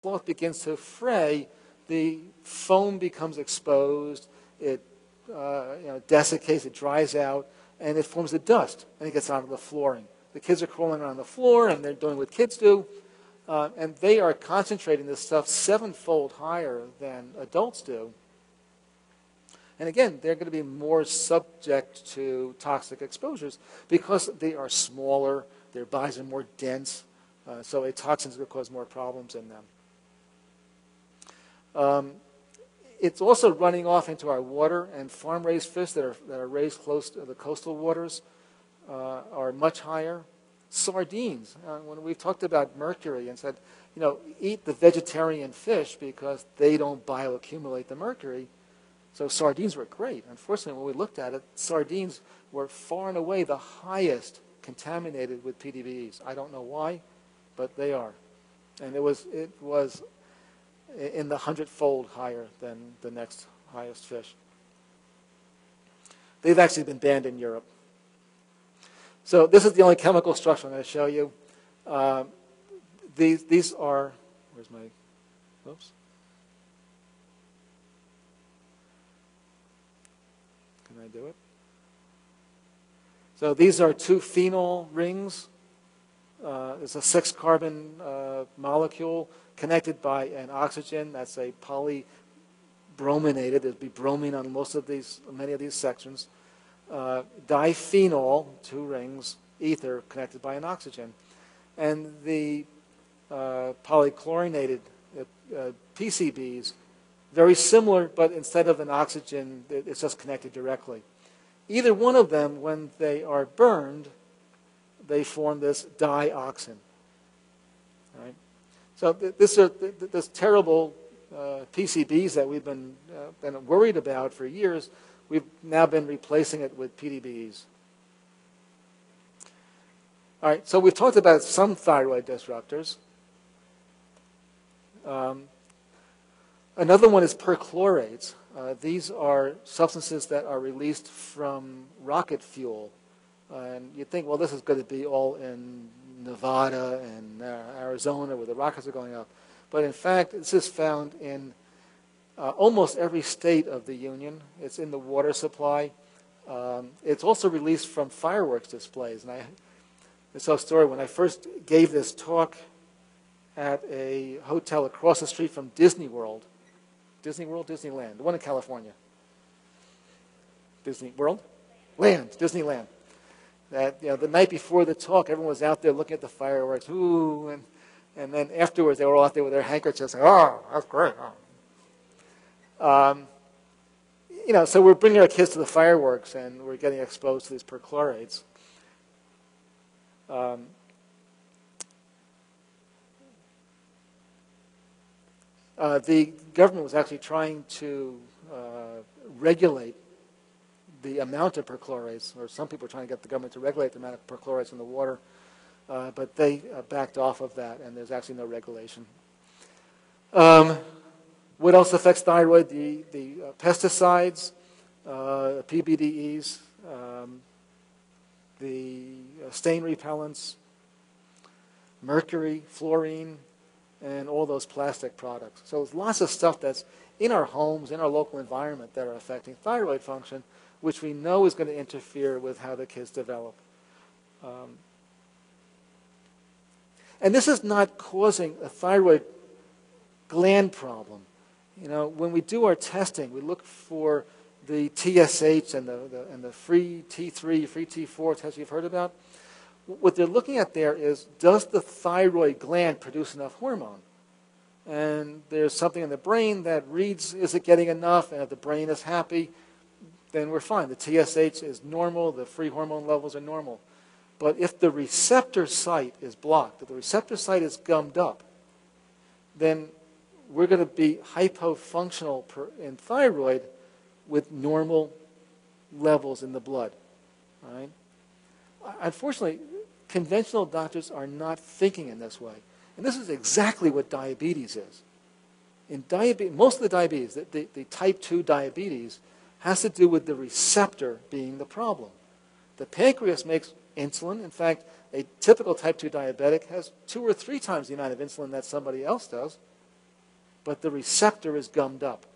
cloth begins to fray, the foam becomes exposed, it desiccates, it dries out, and it forms a dust, and it gets onto the flooring. The kids are crawling around the floor, and they're doing what kids do, and they are concentrating this stuff 7-fold higher than adults do. And again, they're going to be more subject to toxic exposures because they are smaller, their bodies are more dense, so a toxin is going to cause more problems in them. It's also running off into our water, and farm-raised fish that are raised close to the coastal waters are much higher. Sardines, when we've talked about mercury and said, eat the vegetarian fish because they don't bioaccumulate the mercury. So sardines were great. Unfortunately, when we looked at it, sardines were far and away the highest contaminated with PDBs. I don't know why, but they are. And it was in the 100-fold higher than the next highest fish. They've actually been banned in Europe. So this is the only chemical structure I'm going to show you. These are, where's my, oops. Can I do it? So these are 2 phenol rings. It's a 6-carbon molecule connected by an oxygen. That's a polybrominated. There'd be bromine on many of these sections. Diphenol, 2 rings, ether connected by an oxygen. And the polychlorinated PCBs, very similar, but instead of an oxygen, it's just connected directly. Either one of them, when they are burned, they form this dioxin. Right? So this terrible PCBs that we've been worried about for years, we've now been replacing it with PDBs. All right, so we've talked about some thyroid disruptors. Another one is perchlorates. These are substances that are released from rocket fuel. And you'd think, well, this is going to be all in Nevada and Arizona where the rockets are going up. But in fact, this is found in almost every state of the Union. It's in the water supply. It's also released from fireworks displays. And I tell a story. When I first gave this talk at a hotel across the street from Disney World, Disneyland, the one in California. Disney World? Disneyland. That the night before the talk, everyone was out there looking at the fireworks, ooh, and then afterwards they were all out there with their handkerchiefs, saying, "Oh, that's great." Oh. So we're bringing our kids to the fireworks, and we're getting exposed to these perchlorates. The government was actually trying to regulate the amount of perchlorates, or some people were trying to get the government to regulate the amount of perchlorates in the water, but they backed off of that, and there's actually no regulation. What else affects thyroid? The pesticides, PBDEs, the stain repellents, mercury, fluorine, and all those plastic products. So there's lots of stuff that's in our homes, in our local environment, that are affecting thyroid function, which we know is going to interfere with how the kids develop. And this is not causing a thyroid gland problem. When we do our testing, we look for the TSH and the free T3, free T4 test you've heard about. What they're looking at there is, does the thyroid gland produce enough hormone? And there's something in the brain that reads, is it getting enough? And if the brain is happy, then we're fine. The TSH is normal, the free hormone levels are normal. But if the receptor site is blocked, if the receptor site is gummed up, then we're going to be hypofunctional in thyroid with normal levels in the blood. All right? Unfortunately, conventional doctors are not thinking in this way. And this is exactly what diabetes is. In most of the diabetes, the type 2 diabetes, has to do with the receptor being the problem. The pancreas makes insulin. In fact, a typical type 2 diabetic has 2 or 3 times the amount of insulin that somebody else does. but the receptor is gummed up.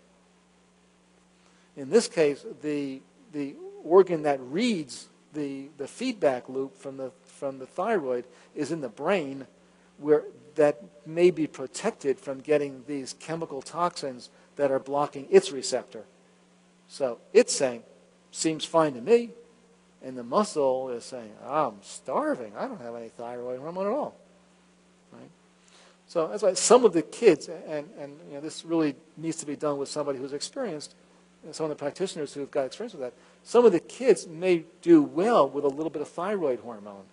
In this case, the organ that reads the feedback loop from the thyroid is in the brain, where that may be protected from getting these chemical toxins that are blocking its receptor. So it's saying, seems fine to me, and the muscle is saying, I'm starving. I don't have any thyroid hormone at all. Right? So that's why some of the kids, and you know, this really needs to be done with somebody who's experienced, and some of the practitioners who've got experience with that. Some of the kids may do well with a little bit of thyroid hormone.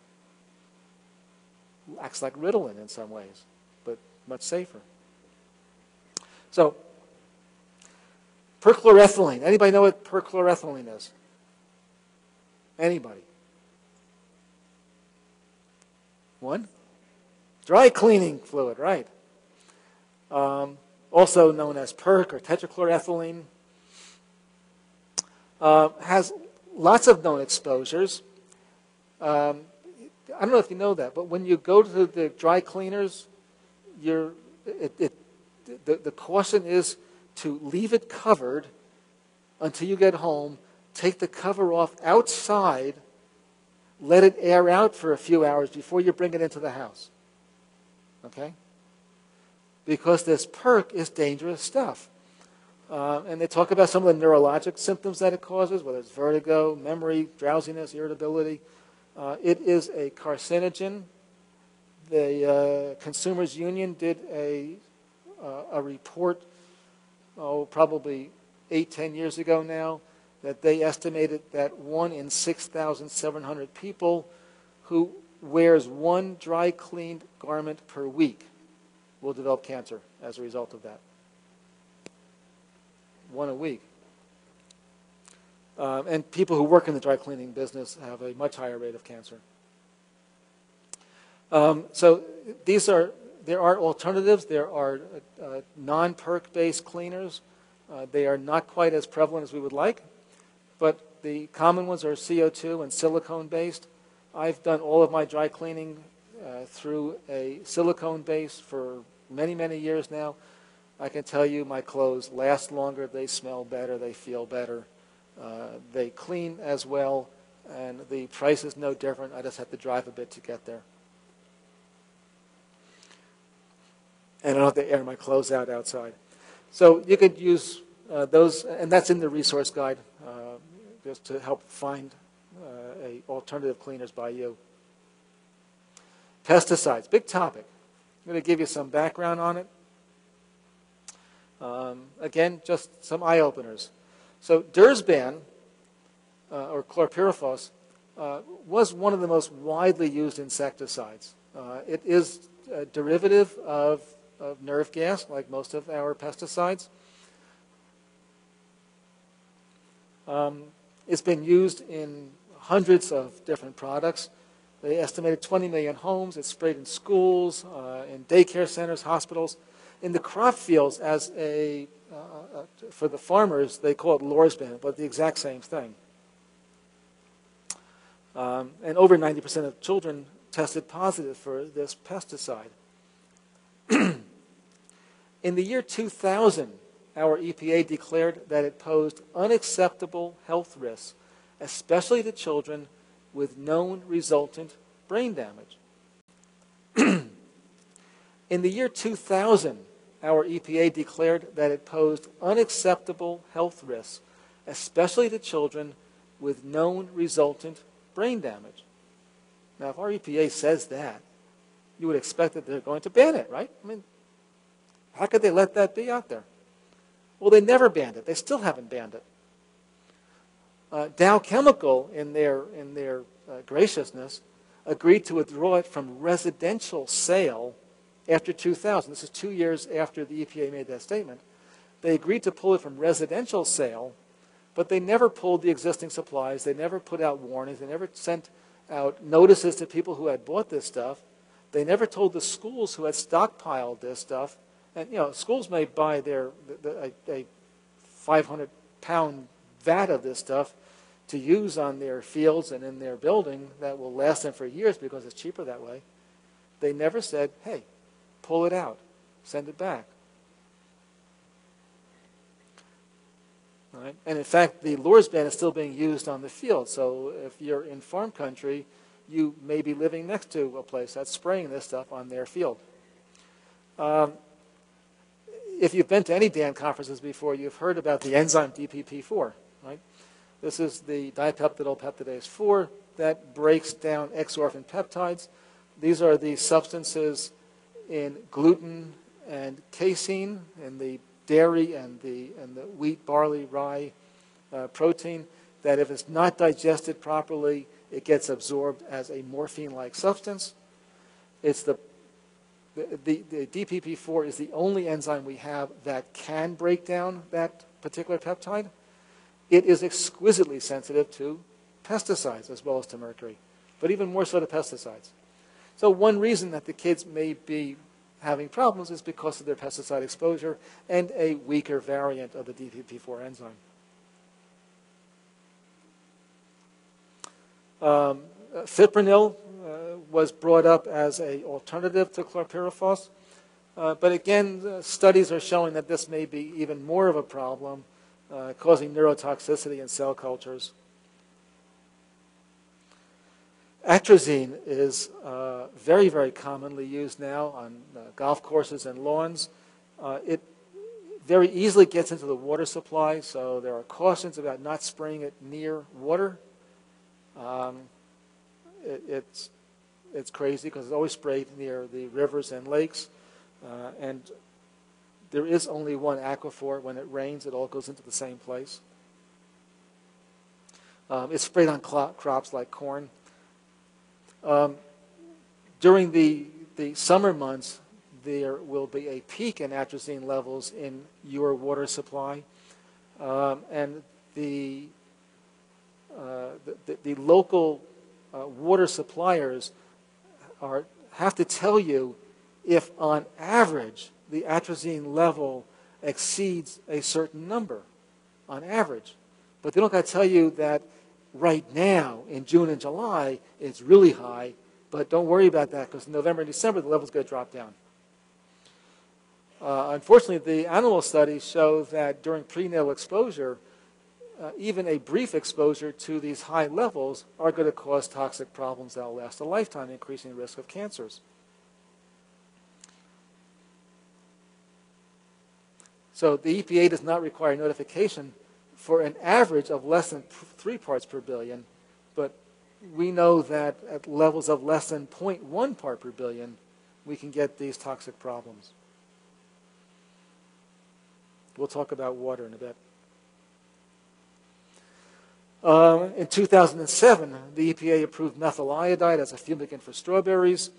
Acts like Ritalin in some ways, but much safer. So, perchloroethylene. Anybody know what perchloroethylene is? Anybody? One? Dry cleaning fluid, right. Also known as perc or tetrachloroethylene. Has lots of known exposures. I don't know if you know that, but when you go to the dry cleaners, the caution is to leave it covered until you get home, take the cover off outside, let it air out for a few hours before you bring it into the house. Okay? Because this perc is dangerous stuff. And they talk about some of the neurologic symptoms that it causes, whether it's vertigo, memory, drowsiness, irritability. It is a carcinogen. The Consumers Union did a report, probably 8-10 years ago now, that they estimated that 1 in 6,700 people who wears one dry cleaned garment per week will develop cancer as a result of that. 1 a week. And people who work in the dry cleaning business have a much higher rate of cancer. So there are alternatives. There are non-perc-based cleaners. They are not quite as prevalent as we would like, but the common ones are CO2 and silicone-based. I've done all of my dry cleaning through a silicone base for many, many years now. I can tell you my clothes last longer, they smell better, they feel better. They clean as well, and the price is no different. I just have to drive a bit to get there. And I don't have to air my clothes out outside. So you could use those, and that's in the resource guide, just to help find alternative cleaners by you. Pesticides, big topic. I'm going to give you some background on it. Again, just some eye-openers. So Dursban, or chlorpyrifos, was one of the most widely used insecticides. It is a derivative of nerve gas, like most of our pesticides. It's been used in hundreds of different products. They estimated 20 million homes. It's sprayed in schools, in daycare centers, hospitals. In the crop fields, as for the farmers, they call it Lorsban, but the exact same thing. And over 90% of children tested positive for this pesticide. In the year 2000, our EPA declared that it posed unacceptable health risks, especially to children with known resultant brain damage. In the year 2000, our EPA declared that it posed unacceptable health risks, especially to children with known resultant brain damage. Now, if our EPA says that, you would expect that they're going to ban it, right? I mean, how could they let that be out there? Well, they never banned it. They still haven't banned it. Dow Chemical, in their graciousness, agreed to withdraw it from residential sale after 2000. This is 2 years after the EPA made that statement. They agreed to pull it from residential sale, but they never pulled the existing supplies. They never put out warnings. They never sent out notices to people who had bought this stuff. They never told the schools who had stockpiled this stuff. And, you know, schools may buy a 500-pound vat of this stuff to use on their fields and in their building that will last them for years because it's cheaper that way. They never said, hey, pull it out, send it back. Right? And in fact, the Lourdes ban is still being used on the field. So if you're in farm country, you may be living next to a place that's spraying this stuff on their field. If you've been to any DAN conferences before, you've heard about the enzyme DPP4. Right? This is the dipeptidyl peptidase 4 that breaks down exorphin peptides. These are the substances in gluten and casein, in the dairy and the wheat, barley, rye protein, that if it's not digested properly, it gets absorbed as a morphine-like substance. It's the DPP4 is the only enzyme we have that can break down that particular peptide. It is exquisitely sensitive to pesticides as well as to mercury, but even more so to pesticides. So one reason that the kids may be having problems is because of their pesticide exposure and a weaker variant of the DPP4 enzyme. Fipronil was brought up as an alternative to chlorpyrifos, but again, studies are showing that this may be even more of a problem, causing neurotoxicity in cell cultures. Atrazine is very, very commonly used now on golf courses and lawns. It very easily gets into the water supply, so there are cautions about not spraying it near water. It's crazy because it's always sprayed near the rivers and lakes, and there is only one aquifer. When it rains, it all goes into the same place. It's sprayed on crops like corn. During the summer months, there will be a peak in atrazine levels in your water supply, and the local water suppliers have to tell you if, on average, the atrazine level exceeds a certain number, on average. But they don't got to tell you that right now, in June and July, it's really high, but don't worry about that because in November and December, the level's going to drop down. Unfortunately, the animal studies show that during prenatal exposure, even a brief exposure to these high levels are going to cause toxic problems that will last a lifetime, increasing the risk of cancers. So the EPA does not require notification for an average of less than 3 parts per billion, but we know that at levels of less than 0.1 part per billion, we can get these toxic problems. We'll talk about water in a bit. In 2007, the EPA approved methyl iodide as a fumigant for strawberries,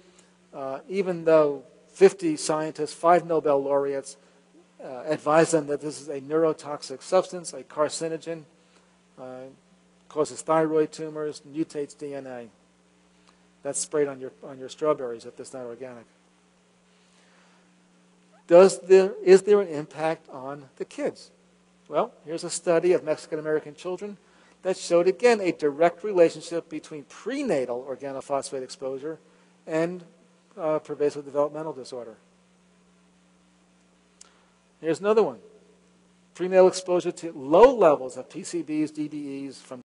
even though 50 scientists, 5 Nobel laureates, advised them that this is a neurotoxic substance, a carcinogen, causes thyroid tumors, mutates DNA. That's sprayed on your strawberries if it's not organic. Is there an impact on the kids? Well, here's a study of Mexican-American children that showed, again, a direct relationship between prenatal organophosphate exposure and pervasive developmental disorder. Here's another one. Prenatal exposure to low levels of PCBs, DBEs from